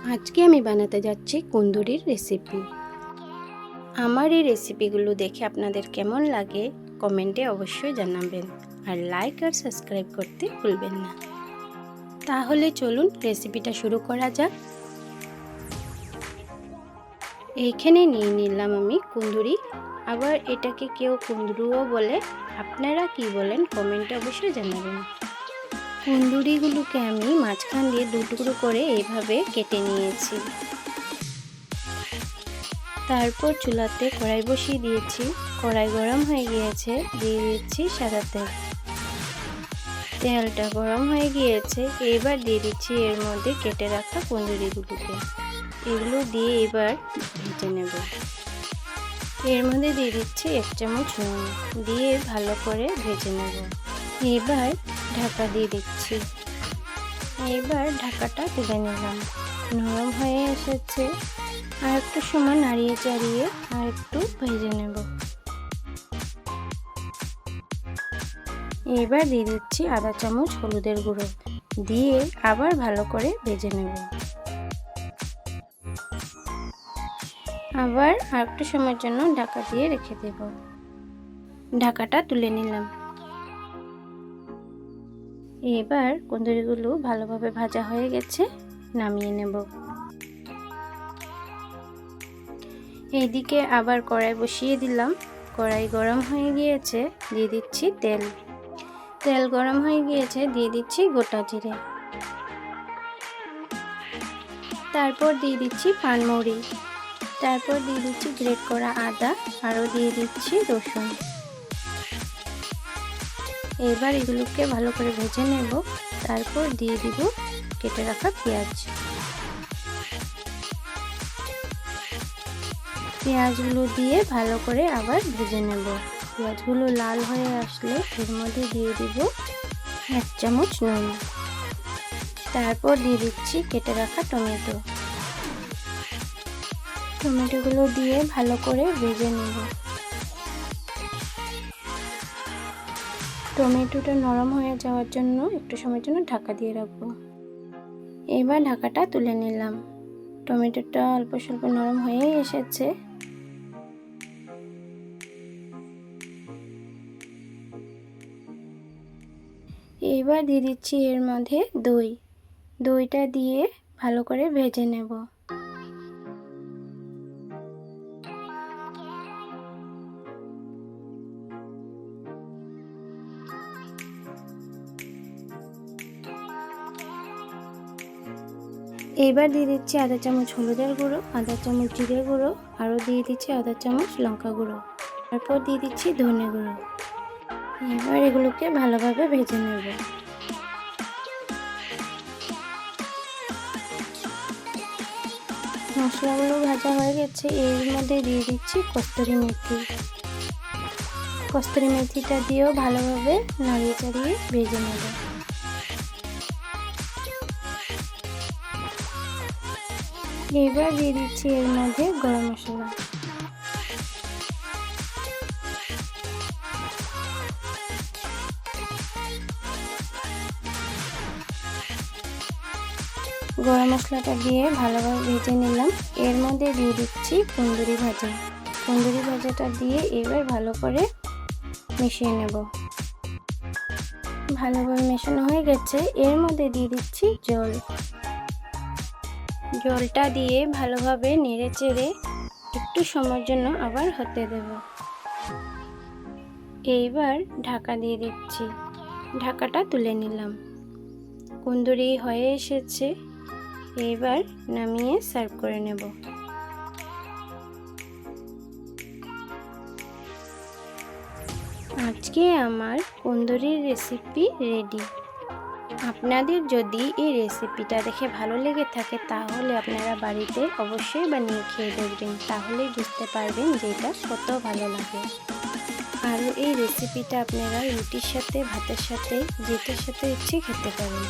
আজকে আমি বানাতে যাচ্ছি কুন্দুরির রেসিপি। আমার এই রেসিপিগুলো দেখে আপনাদের কেমন লাগে কমেন্টে অবশ্যই জানাবেন, আর লাইক আর সাবস্ক্রাইব করতে ভুলবেন না। তাহলে চলুন রেসিপিটা শুরু করা যাক। এইখানে নিয়ে নিলাম আমি কুন্দুরি, আবার এটাকে কেউ কুন্দরুও বলে। আপনারা কি বলেন কমেন্টে অবশ্যই জানাবেন। কুন্দুরিগুলোকে আমি মাঝখান দিয়ে দু টুকরো করে এইভাবে কেটে নিয়েছি। তারপর চুলাতে কড়াই বসিয়ে দিয়েছি। কড়াই গরম হয়ে গিয়েছে, দিয়ে দিচ্ছি সাদা তেল। তেলটা গরম হয়ে গিয়েছে, এবার দিয়ে দিচ্ছি এর মধ্যে কেটে রাখা কুন্দুরিগুলোকে। এগুলো দিয়ে এবার ভেজে নেব। এর মধ্যে দিয়ে দিচ্ছি 1 চামচ নুন, দিয়ে ভালো করে ভেজে নেব। এবার ঢাকা দিয়ে দিচ্ছি। এবার ঢাকাটা তুলে নিলাম। নরম হয়ে এসেছে, আর একটু সময় নাড়িয়ে চাড়িয়ে আর একটু ভেজে নেব। এবার দিয়ে দিচ্ছি আধা চামচ হলুদের গুঁড়ো, দিয়ে আবার ভালো করে ভেজে নেব। আবার আর একটু সময়ের জন্য ঢাকা দিয়ে রেখে দেব। ঢাকাটা তুলে নিলাম। এবার কুন্দুরিগুলো ভালোভাবে ভাজা হয়ে গেছে, নামিয়ে নেব। এইদিকে আবার কড়াই বসিয়ে দিলাম। কড়াই গরম হয়ে গিয়েছে, দিয়ে দিচ্ছি তেল। তেল গরম হয়ে গিয়েছে, দিয়ে দিচ্ছি গোটা জিরে। তারপর দিয়ে দিচ্ছি পানমৌরি। তারপর দিয়ে দিচ্ছি গ্রেট করা আদা, আরও দিয়ে দিচ্ছি রসুন। এবার এগুলোকে ভালো করে ভেজে নেব। তারপর দিয়ে দিব কেটে রাখা পেঁয়াজ। পেঁয়াজগুলো দিয়ে ভালো করে আবার ভেজে নেব। পেঁয়াজগুলো লাল হয়ে আসলে এর মধ্যে দিয়ে দিব 1 চামচ নুন। তারপর দিয়ে দিচ্ছি কেটে রাখা টমেটো। টমেটোগুলো দিয়ে ভালো করে ভেজে নেব। টমেটোটা নরম হয়ে যাওয়ার জন্য একটু সময়ের জন্য ঢাকা দিয়ে রাখবো। এবার ঢাকাটা তুলে নিলাম। টমেটোটা অল্প স্বল্প নরম হয়ে এসেছে। এবার দিয়ে দিচ্ছি এর মধ্যে দই। দইটা দিয়ে ভালো করে ভেজে নেব। এবার দিয়ে দিচ্ছি আধা চামচ হলুদের গুঁড়ো, আধা চামচ জিরে গুঁড়ো, আরও দিয়ে দিচ্ছি আধা চামচ লঙ্কা গুঁড়ো। তারপর দিয়ে দিচ্ছি ধনে গুঁড়ো। এবার এগুলোকে ভালোভাবে ভেজে নেব। মশলাগুলো ভাজা হয়ে গেছে, এর মধ্যে দিয়ে দিচ্ছি কস্তুরি মেথি। কস্তুরি মেথিটা দিয়েও ভালোভাবে নাড়িয়ে চাড়িয়ে ভেজে নেব। এবার দিয়ে দিচ্ছি এর মধ্যে গরম মশলা। গরম মশলাটা দিয়ে ভালোভাবে ভেজে নিলাম। এর মধ্যে দিয়ে দিচ্ছি কুন্দুরি ভাজা। কুন্দুরি ভাজাটা দিয়ে এবার ভালো করে মিশিয়ে নেব। ভালোভাবে মেশানো হয়ে গেছে, এর মধ্যে দিয়ে দিচ্ছি জল। জলটা দিয়ে ভালোভাবে নেড়ে চেড়ে একটু সময়ের জন্য আবার হতে দেব। এইবার ঢাকা দিয়ে দিচ্ছি। ঢাকাটা তুলে নিলাম। কুন্দুরি হয়ে এসেছে, এবার নামিয়ে সার্ভ করে নেব। আজকে আমার কুন্দুরির রেসিপি রেডি। আপনাদের যদি এই রেসিপিটা দেখে ভালো লেগে থাকে তাহলে আপনারা বাড়িতে অবশ্যই বানিয়ে খেয়ে দেখবেন, তাহলেই বুঝতে পারবেন যে এটা কত ভালো লাগে। আর এই রেসিপিটা আপনারা রুটির সাথে, ভাতের সাথে, যেটার সাথে ইচ্ছে খেতে পারেন।